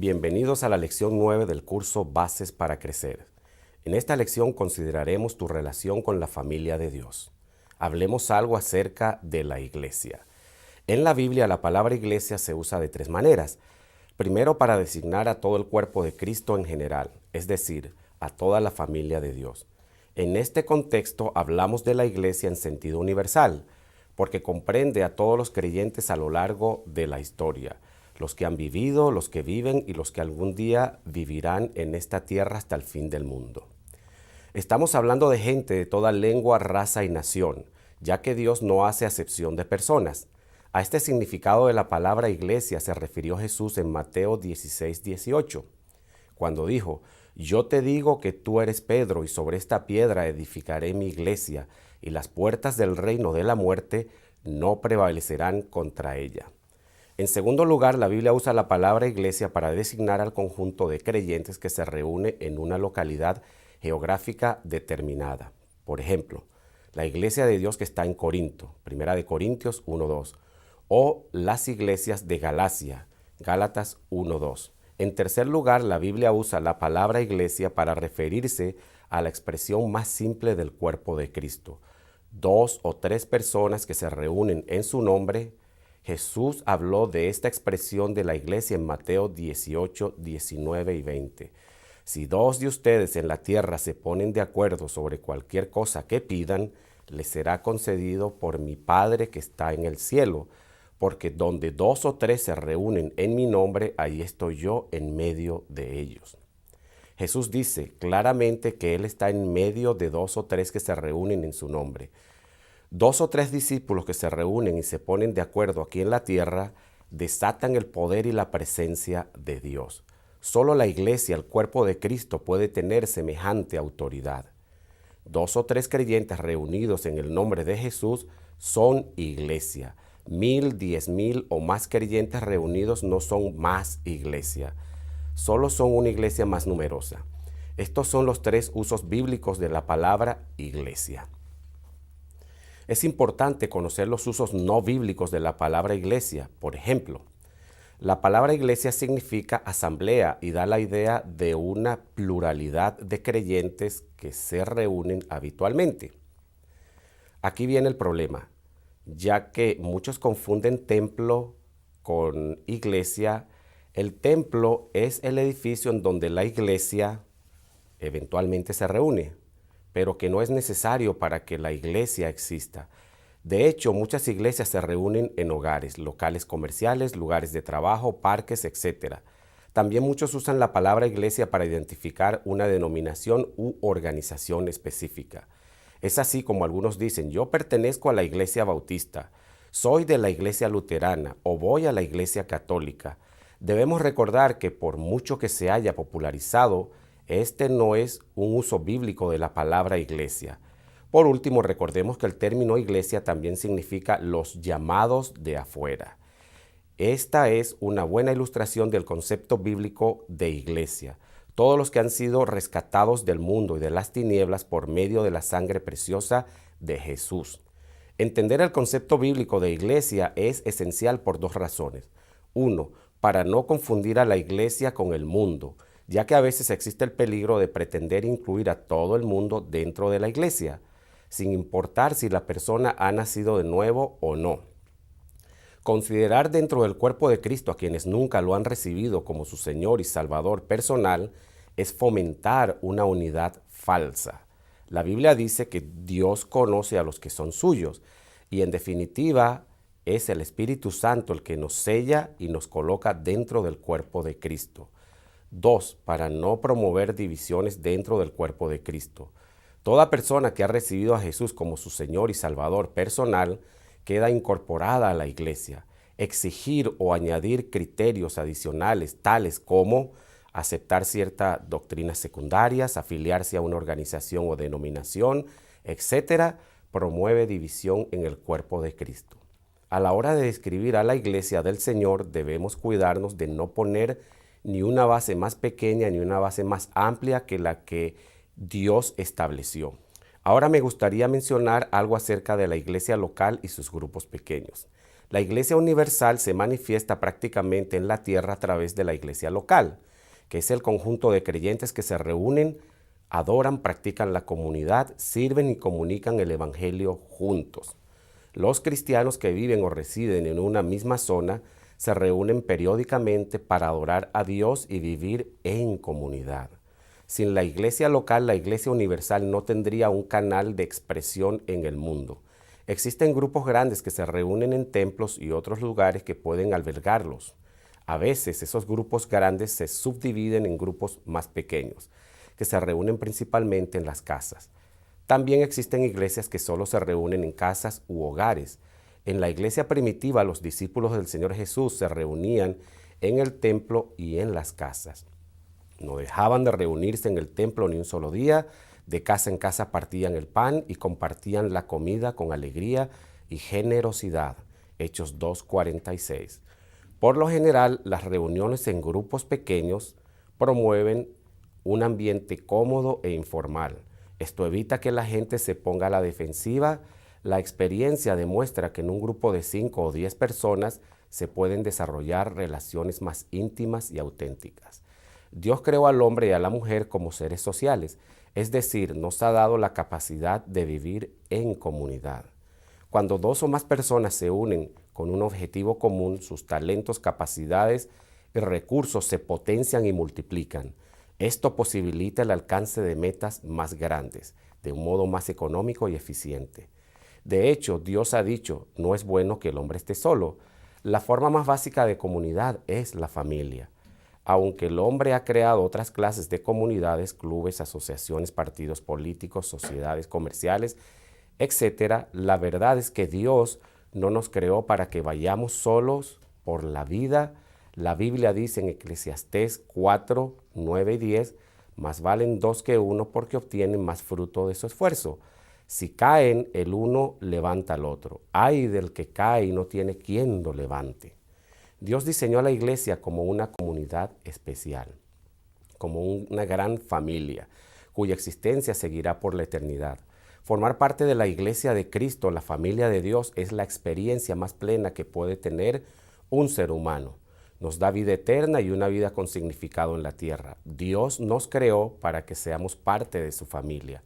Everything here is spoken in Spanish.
bienvenidos a la lección 9 del curso Bases para Crecer. En esta lección consideraremos tu relación con la familia de Dios. Hablemos algo acerca de la iglesia. En la Biblia la palabra iglesia se usa de tres maneras. Primero, para designar a todo el cuerpo de Cristo en general, es decir, a toda la familia de Dios. En este contexto hablamos de la iglesia en sentido universal, porque comprende a todos los creyentes a lo largo de la historia, los que han vivido, los que viven y los que algún día vivirán en esta tierra hasta el fin del mundo. Estamos hablando de gente de toda lengua, raza y nación, ya que Dios no hace acepción de personas. A este significado de la palabra iglesia se refirió Jesús en Mateo 16:18, cuando dijo: «Yo te digo que tú eres Pedro, y sobre esta piedra edificaré mi iglesia, y las puertas del reino de la muerte no prevalecerán contra ella». En segundo lugar, la Biblia usa la palabra iglesia para designar al conjunto de creyentes que se reúne en una localidad geográfica determinada. Por ejemplo, la iglesia de Dios que está en Corinto, 1 Corintios 1:2, o las iglesias de Galacia, Gálatas 1:2. En tercer lugar, la Biblia usa la palabra iglesia para referirse a la expresión más simple del cuerpo de Cristo. Dos o tres personas que se reúnen en su nombre. Jesús habló de esta expresión de la iglesia en Mateo 18, 19 y 20. Si dos de ustedes en la tierra se ponen de acuerdo sobre cualquier cosa que pidan, les será concedido por mi Padre que está en el cielo, porque donde dos o tres se reúnen en mi nombre, ahí estoy yo en medio de ellos. Jesús dice claramente que Él está en medio de dos o tres que se reúnen en su nombre. Dos o tres discípulos que se reúnen y se ponen de acuerdo aquí en la tierra desatan el poder y la presencia de Dios. Solo la iglesia, el cuerpo de Cristo, puede tener semejante autoridad. Dos o tres creyentes reunidos en el nombre de Jesús son iglesia. 1,000, 10,000 o más creyentes reunidos no son más iglesia. Solo son una iglesia más numerosa. Estos son los tres usos bíblicos de la palabra iglesia. Es importante conocer los usos no bíblicos de la palabra iglesia. Por ejemplo, la palabra iglesia significa asamblea y da la idea de una pluralidad de creyentes que se reúnen habitualmente. Aquí viene el problema, ya que muchos confunden templo con iglesia. El templo es el edificio en donde la iglesia eventualmente se reúne, pero que no es necesario para que la iglesia exista. De hecho, muchas iglesias se reúnen en hogares, locales comerciales, lugares de trabajo, parques, etc. También muchos usan la palabra iglesia para identificar una denominación u organización específica. Es así como algunos dicen: yo pertenezco a la iglesia bautista, soy de la iglesia luterana o voy a la iglesia católica. Debemos recordar que por mucho que se haya popularizado, este no es un uso bíblico de la palabra iglesia. Por último, recordemos que el término iglesia también significa los llamados de afuera. Esta es una buena ilustración del concepto bíblico de iglesia. Todos los que han sido rescatados del mundo y de las tinieblas por medio de la sangre preciosa de Jesús. Entender el concepto bíblico de iglesia es esencial por dos razones. Uno, para no confundir a la iglesia con el mundo, ya que a veces existe el peligro de pretender incluir a todo el mundo dentro de la iglesia, sin importar si la persona ha nacido de nuevo o no. Considerar dentro del cuerpo de Cristo a quienes nunca lo han recibido como su Señor y Salvador personal es fomentar una unidad falsa. La Biblia dice que Dios conoce a los que son suyos y en definitiva es el Espíritu Santo el que nos sella y nos coloca dentro del cuerpo de Cristo. 2. Para no promover divisiones dentro del cuerpo de Cristo. Toda persona que ha recibido a Jesús como su Señor y Salvador personal queda incorporada a la iglesia. Exigir o añadir criterios adicionales tales como aceptar ciertas doctrinas secundarias, afiliarse a una organización o denominación, etc., promueve división en el cuerpo de Cristo. A la hora de describir a la iglesia del Señor debemos cuidarnos de no poner ni una base más pequeña ni una base más amplia que la que Dios estableció. Ahora me gustaría mencionar algo acerca de la iglesia local y sus grupos pequeños. La Iglesia universal se manifiesta prácticamente en la tierra a través de la Iglesia local, que es el conjunto de creyentes que se reúnen, adoran, practican la comunidad, sirven y comunican el Evangelio juntos. Los cristianos que viven o residen en una misma zona se reúnen periódicamente para adorar a Dios y vivir en comunidad. Sin la iglesia local, la iglesia universal no tendría un canal de expresión en el mundo. Existen grupos grandes que se reúnen en templos y otros lugares que pueden albergarlos. A veces esos grupos grandes se subdividen en grupos más pequeños, que se reúnen principalmente en las casas. También existen iglesias que solo se reúnen en casas u hogares. En la iglesia primitiva, los discípulos del Señor Jesús se reunían en el templo y en las casas. No dejaban de reunirse en el templo ni un solo día. De casa en casa partían el pan y compartían la comida con alegría y generosidad. Hechos 2:46. Por lo general, las reuniones en grupos pequeños promueven un ambiente cómodo e informal. Esto evita que la gente se ponga a la defensiva. La experiencia demuestra que en un grupo de 5 o 10 personas se pueden desarrollar relaciones más íntimas y auténticas. Dios creó al hombre y a la mujer como seres sociales, es decir, nos ha dado la capacidad de vivir en comunidad. Cuando 2 o más personas se unen con un objetivo común, sus talentos, capacidades y recursos se potencian y multiplican. Esto posibilita el alcance de metas más grandes, de un modo más económico y eficiente. De hecho, Dios ha dicho, no es bueno que el hombre esté solo. La forma más básica de comunidad es la familia. Aunque el hombre ha creado otras clases de comunidades, clubes, asociaciones, partidos políticos, sociedades comerciales, etcétera, la verdad es que Dios no nos creó para que vayamos solos por la vida. La Biblia dice en Eclesiastés 4, 9 y 10, más valen 2 que 1 porque obtienen más fruto de su esfuerzo. Si caen, el uno levanta al otro. Ay del que cae y no tiene quien lo levante. Dios diseñó a la iglesia como una comunidad especial, como una gran familia, cuya existencia seguirá por la eternidad. Formar parte de la iglesia de Cristo, la familia de Dios, es la experiencia más plena que puede tener un ser humano. Nos da vida eterna y una vida con significado en la tierra. Dios nos creó para que seamos parte de su familia.